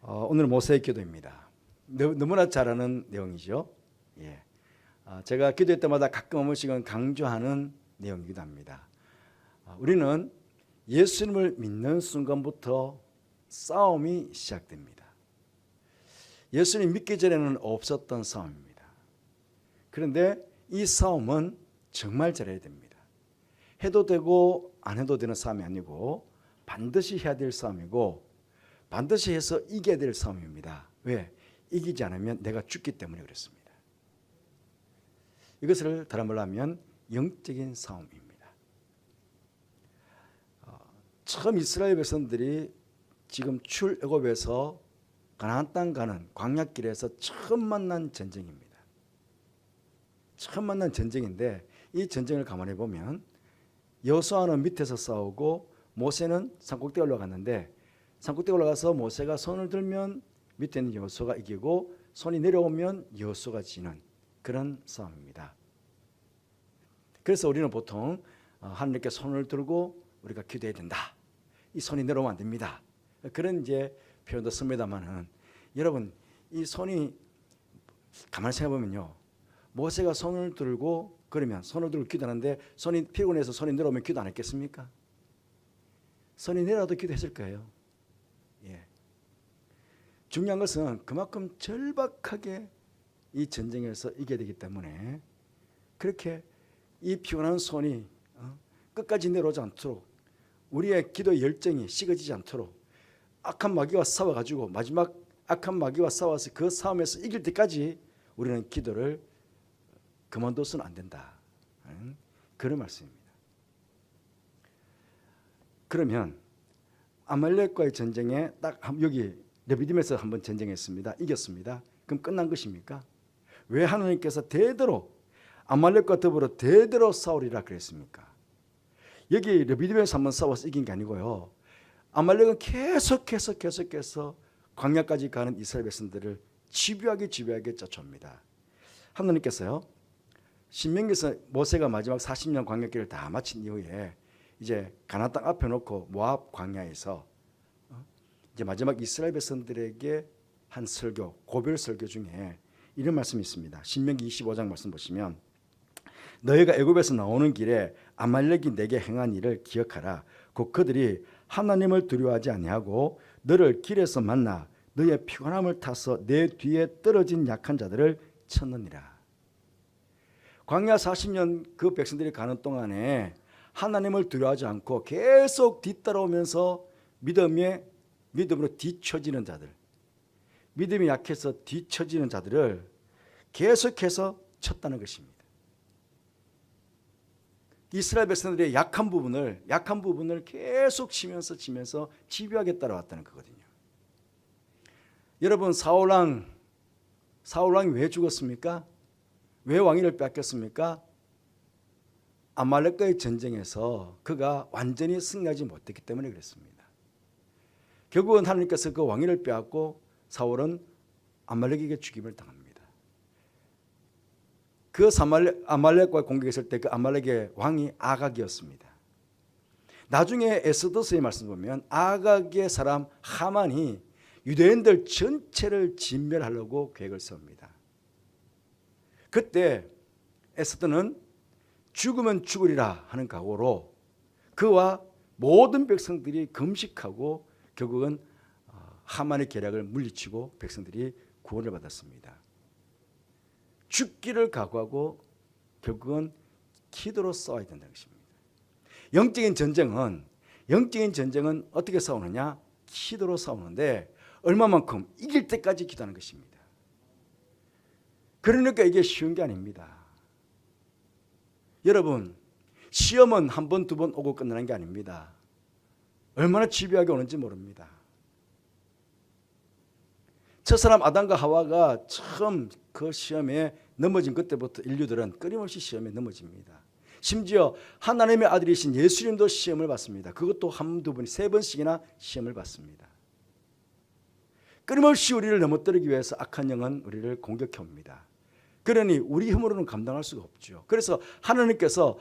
오늘 모세의 기도입니다. 너무나 잘 아는 내용이죠. 제가 기도할 때마다 가끔 한 번씩은 강조하는 내용이기도 합니다. 우리는 예수님을 믿는 순간부터 싸움이 시작됩니다. 예수님 믿기 전에는 없었던 싸움입니다. 그런데 이 싸움은 정말 잘해야 됩니다. 해도 되고 안 해도 되는 싸움이 아니고 반드시 해야 될 싸움이고 반드시 해서 이겨야 될 싸움입니다. 왜? 이기지 않으면 내가 죽기 때문에 그렇습니다. 이것을 다른 말로 하면 영적인 싸움입니다. 처음 이스라엘 백성들이 지금 출애굽에서 가나안 땅 가는 광야길에서 처음 만난 전쟁입니다. 처음 만난 전쟁인데 이 전쟁을 가만히 보면 여호수아는 밑에서 싸우고 모세는 산꼭대에 올라갔는데 산꼭대에 올라가서 모세가 손을 들면 밑에 있는 여호수아가 이기고 손이 내려오면 여호수아가 지는 그런 싸움입니다. 그래서 우리는 보통 하나님께 손을 들고 우리가 기도해야 된다. 이 손이 내려오면 안 됩니다. 그런 이제 표현도 씁니다만은 여러분 이 손이 가만히 생각해 보면요. 모세가 손을 들고 그러면 손을 들고 기도하는데 손이 피곤해서 손이 내려오면 기도 안 했겠습니까? 손이 내려도 기도했을 거예요. 중요한 것은 그만큼 절박하게 이 전쟁에서 이겨야 되기 때문에 그렇게 이 피곤한 손이 끝까지 내려오지 않도록 우리의 기도 열정이 식어지지 않도록 악한 마귀와 싸워가지고 마지막 악한 마귀와 싸워서 그 싸움에서 이길 때까지 우리는 기도를 그만둬서는 안 된다. 그런 말씀입니다. 그러면 아말렉과의 전쟁에 딱 여기 르비딤에서 한번 전쟁했습니다. 이겼습니다. 그럼 끝난 것입니까? 왜 하나님께서 대대로 아말렉과 더불어 대대로 싸우리라 그랬습니까? 여기 르비딤에서 한번 싸워서 이긴 게 아니고요. 아말렉은 계속해서 광야까지 가는 이스라엘 백성들을 집요하게 쫓아옵니다. 하나님께서요. 신명기에서 모세가 마지막 40년 광야길을 다 마친 이후에 이제 가나안 땅 앞에 놓고 모압 광야에서 이제 마지막 이스라엘 백성들에게 한 설교, 고별 설교 중에 이런 말씀이 있습니다. 신명기 25장 말씀 보시면 너희가 애굽에서 나오는 길에 아말렉이 내게 행한 일을 기억하라. 곧 그들이 하나님을 두려워하지 아니하고 너를 길에서 만나 너의 피곤함을 타서 내 뒤에 떨어진 약한 자들을 쳤느니라. 광야 40년 그 백성들이 가는 동안에 하나님을 두려워하지 않고 계속 뒤따라오면서 믿음으로 뒤처지는 자들, 믿음이 약해서 뒤처지는 자들을 계속해서 쳤다는 것입니다. 이스라엘 백성들의 약한 부분을 계속 치면서 집요하게 따라왔다는 거거든요. 여러분 사울왕이 왜 죽었습니까? 왜 왕위를 뺏겼습니까? 아말렉과의 전쟁에서 그가 완전히 승리하지 못했기 때문에 그랬습니다. 결국은 하나님께서 그 왕위를 빼앗고 사울은 아말렉에게 죽임을 당합니다. 그 아말렉과 공격했을 때 그 아말렉의 왕이 아각이었습니다. 나중에 에스더스의 말씀 보면 아각의 사람 하만이 유대인들 전체를 진멸하려고 계획을 세웁니다. 그때 에스더는 죽으면 죽으리라 하는 각오로 그와 모든 백성들이 금식하고 결국은 하만의 계략을 물리치고 백성들이 구원을 받았습니다. 죽기를 각오하고 결국은 기도로 싸워야 된다는 것입니다. 영적인 전쟁은 어떻게 싸우느냐? 기도로 싸우는데 얼마만큼? 이길 때까지 기도하는 것입니다. 그러니까 이게 쉬운 게 아닙니다. 여러분 시험은 한 번, 두 번 오고 끝나는 게 아닙니다. 얼마나 집요하게 오는지 모릅니다. 첫사람 아담과 하와가 처음 그 시험에 넘어진 그때부터 인류들은 끊임없이 시험에 넘어집니다. 심지어 하나님의 아들이신 예수님도 시험을 받습니다. 그것도 한두 번, 세 번씩이나 시험을 받습니다. 끊임없이 우리를 넘어뜨리기 위해서 악한 영은 우리를 공격해 옵니다. 그러니 우리 힘으로는 감당할 수가 없죠. 그래서 하나님께서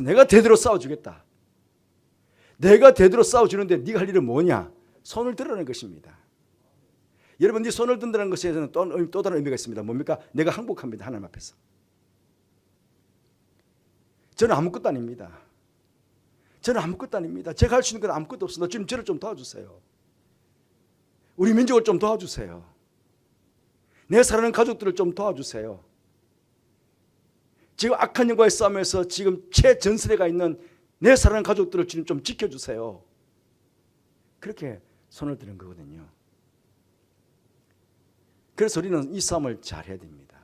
내가 대대로 싸워주겠다. 내가 대대로 싸워주는데 네가 할 일은 뭐냐? 손을 들어라는 것입니다. 여러분, 네 손을 든다는 것에는 또 다른 의미가 있습니다. 뭡니까? 내가 항복합니다. 하나님 앞에서. 저는 아무것도 아닙니다. 저는 아무것도 아닙니다. 제가 할 수 있는 건 아무것도 없습니다. 주님, 저를 좀 도와주세요. 우리 민족을 좀 도와주세요. 내 사랑하는 가족들을 좀 도와주세요. 지금 악한 영과의 싸움에서 지금 최전선에 있는 내 사랑하는 가족들을 주님 좀 지켜주세요. 그렇게 손을 드는 거거든요. 그래서 우리는 이 싸움을 잘해야 됩니다.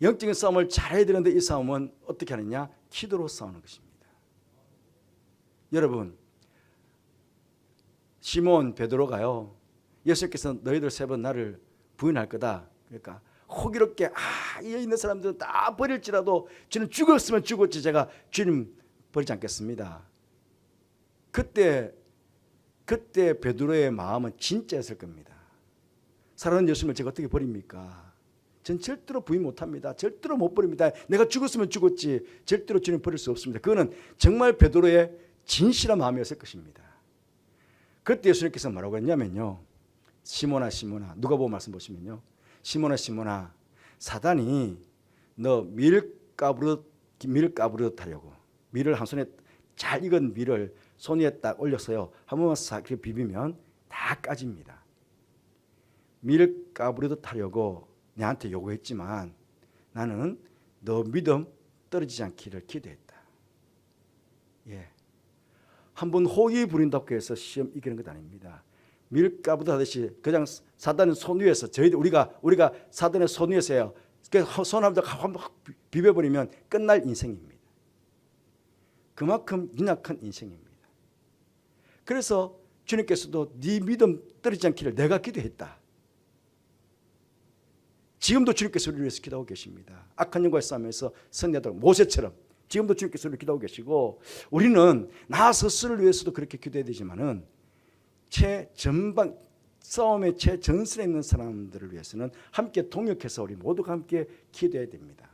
영적인 싸움을 잘해야 되는데 이 싸움은 어떻게 하느냐? 기도로 싸우는 것입니다. 여러분, 시몬 베드로가요, 예수님께서 너희들 3번 나를 부인할 거다. 그러니까 호기롭게 이 있는 사람들은 다 버릴지라도 주님 죽었으면 죽었지 제가 주님 버리지 않겠습니다. 그때 베드로의 마음은 진짜였을 겁니다. 사랑하는 예수님을 제가 어떻게 버립니까? 전 절대로 부인 못합니다. 절대로 못 버립니다. 내가 죽었으면 죽었지 절대로 주님 버릴 수 없습니다. 그거는 정말 베드로의 진실한 마음이었을 것입니다. 그때 예수님께서 뭐라고 했냐면요, 시몬아 시몬아, 누가복음 말씀 보시면요, 시몬아 시몬아, 사단이 너 밀 까부르듯 하려고, 밀을 한 손에 잘 익은 밀을 손 위에 딱 올려서요 한 번만 싹 이렇게 비비면 다 까집니다. 밀 까부르듯 하려고 내한테 요구했지만 나는 너 믿음 떨어지지 않기를 기도했다. 한번 호기 부린다고 해서 시험 이기는 것 아닙니다. 밀가부르듯 하듯이 그냥 사단의 손 위에서 우리가 사단의 손 위에서요 손 한번 비벼버리면 끝날 인생입니다. 그만큼 연약한 인생입니다. 그래서 주님께서도 네 믿음 떨어지지 않기를 내가 기도했다. 지금도 주님께서 우리를 위해서 기도하고 계십니다. 악한 영과의 싸움에서 승리하도록 모세처럼 지금도 주님께서 우리를 기도하고 계시고, 우리는 나 스스로를 위해서도 그렇게 기도해야 되지만은 최전방 싸움의 최전선에 있는 사람들을 위해서는 함께 동역해서 우리 모두가 함께 기도해야 됩니다.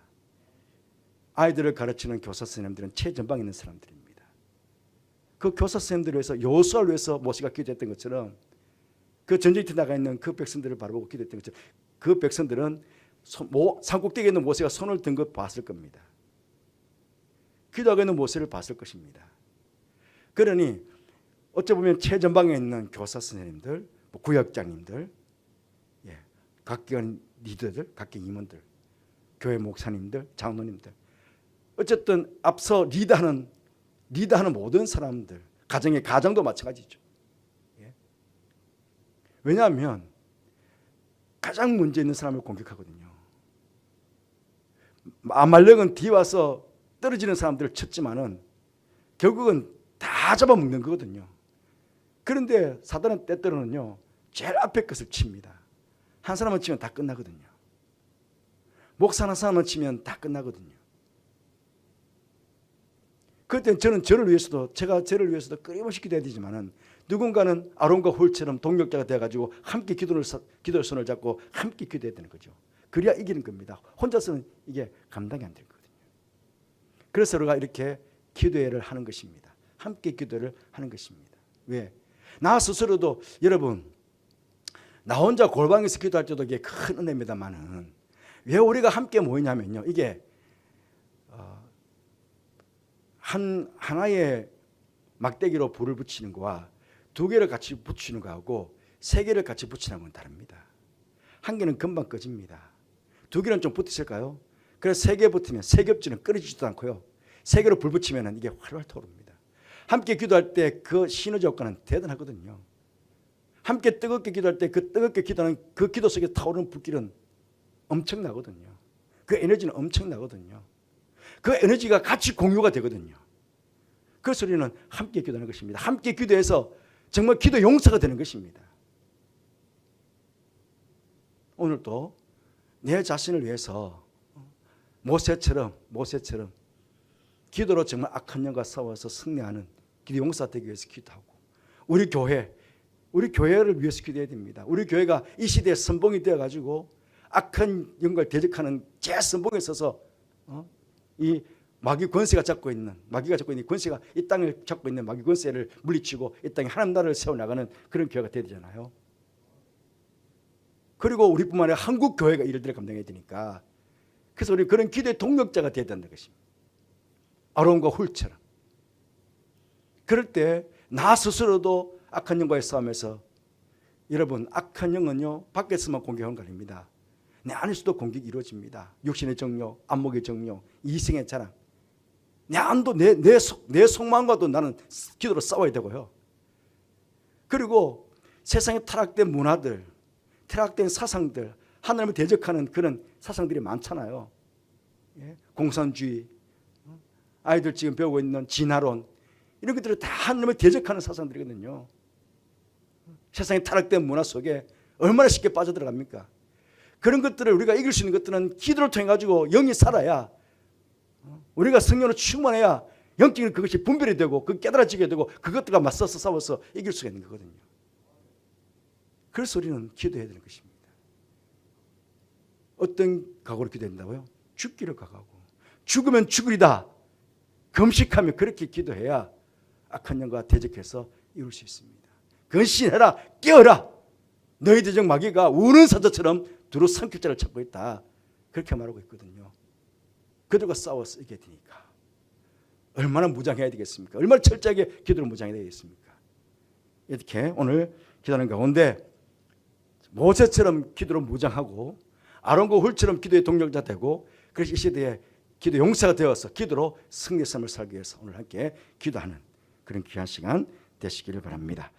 아이들을 가르치는 교사 선생님들은 최전방에 있는 사람들입니다. 그 교사 선생님들을 위해서, 여호수아를 위해서 모세가 기도했던 것처럼, 그 전쟁터에 나가 있는 그 백성들을 바라보고 기도했던 것처럼, 그 백성들은 산꼭대기에 있는 모세가 손을 든 것 봤을 겁니다. 기도하고 있는 모세를 봤을 것입니다. 그러니 어찌 보면 최전방에 있는 교사 선생님들, 구역장님들, 각기관 리더들, 각기 임원들, 교회 목사님들, 장로님들, 어쨌든 앞서 리더하는 모든 사람들, 가정도 마찬가지죠. 왜냐하면 가장 문제 있는 사람을 공격하거든요. 아말렉은 뒤에 와서 떨어지는 사람들을 쳤지만은 결국은 다 잡아먹는 거거든요. 그런데 사단은 때때로는요 제일 앞에 것을 칩니다. 한 사람을 치면 다 끝나거든요. 목사 한 사람을 치면 다 끝나거든요. 그때 저는 저를 위해서도 끊임없이 기도해야 되지만은, 누군가는 아론과 홀처럼 동력자가 되어가지고 함께 기도의 손을 잡고 함께 기도해야 되는 거죠. 그래야 이기는 겁니다. 혼자서는 이게 감당이 안 될 거거든요. 그래서 우리가 이렇게 기도회를 하는 것입니다. 함께 기도를 하는 것입니다. 왜? 나 스스로도, 여러분, 나 혼자 골방에서 기도할 때도 이게 큰 은혜입니다만은, 왜 우리가 함께 모이냐면요, 이게 하나의 막대기로 불을 붙이는 거와 2개를 같이 붙이는 거하고 3개를 같이 붙이는 건 다릅니다. 1개는 금방 꺼집니다. 2개는 좀 붙으실까요? 그래서 3개 붙으면 3겹지는 끓이지도 않고요, 3개로 불 붙이면 이게 활활 타오릅니다. 함께 기도할 때 그 시너지 효과는 대단하거든요. 함께 뜨겁게 기도할 때 그 뜨겁게 기도하는 그 기도 속에 타오르는 불길은 엄청나거든요. 그 에너지는 엄청나거든요. 그 에너지가 같이 공유가 되거든요. 그래서 우리는 함께 기도하는 것입니다. 함께 기도해서 정말 기도 용사가 되는 것입니다. 오늘도 내 자신을 위해서 모세처럼 기도로 정말 악한 영과 싸워서 승리하는 기도 용사 되기 위해서 기도하고, 우리 교회를 위해서 기도해야 됩니다. 우리 교회가 이 시대에 선봉이 되어가지고 악한 영과를 대적하는 제선봉에 서서 이 마귀가 잡고 있는 권세가, 이 땅을 잡고 있는 마귀 권세를 물리치고 이 땅에 하나님 나라를 세워나가는 그런 교회가 되야 되잖아요. 그리고 우리뿐만 아니라 한국 교회가 이를 감당해야 되니까, 그래서 우리 그런 기도의 동력자가 되어야 된다는 것입니다. 아론과 훌처럼. 그럴 때 나 스스로도 악한 영과의 싸움에서, 여러분 악한 영은요 밖에서만 공격하는 거 아닙니다. 내 안에서도 공격이 이루어집니다. 육신의 정욕, 안목의 정욕, 이생의 자랑. 내 안도 내 속마음과도 나는 기도로 싸워야 되고요. 그리고 세상의 타락된 문화들, 타락된 사상들, 하나님을 대적하는 그런 사상들이 많잖아요. 공산주의, 아이들 지금 배우고 있는 진화론, 이런 것들은 다 하나님을 대적하는 사상들이거든요. 세상의 타락된 문화 속에 얼마나 쉽게 빠져들어갑니까? 그런 것들을 우리가 이길 수 있는 것들은 기도를 통해 가지고 영이 살아야, 우리가 성령으로 충만해야 영적인 그것이 분별이 되고 그 깨달아지게 되고 그것들과 맞서서 싸워서 이길 수가 있는 거거든요. 그래서 우리는 기도해야 되는 것입니다. 어떤 각오로 기도해야 된다고요? 죽기를 각오하고, 죽으면 죽으리다 금식하며 그렇게 기도해야 악한 영과 대적해서 이룰 수 있습니다. 근신해라, 깨어라, 너희 대적 마귀가 우는 사자처럼 두루 삼킬자를 찾고 있다, 그렇게 말하고 있거든요. 그들과 싸워서 이겨야 되니까 얼마나 무장해야 되겠습니까? 얼마나 철저하게 기도를 무장해야 되겠습니까? 이렇게 오늘 기도하는 가운데 모세처럼 기도를 무장하고 아론과 훌처럼 기도의 동력자 되고, 그래서 이 시대에 기도 용사가 되어서 기도로 승리의 삶을 살기 위해서 오늘 함께 기도하는 그런 귀한 시간 되시기를 바랍니다.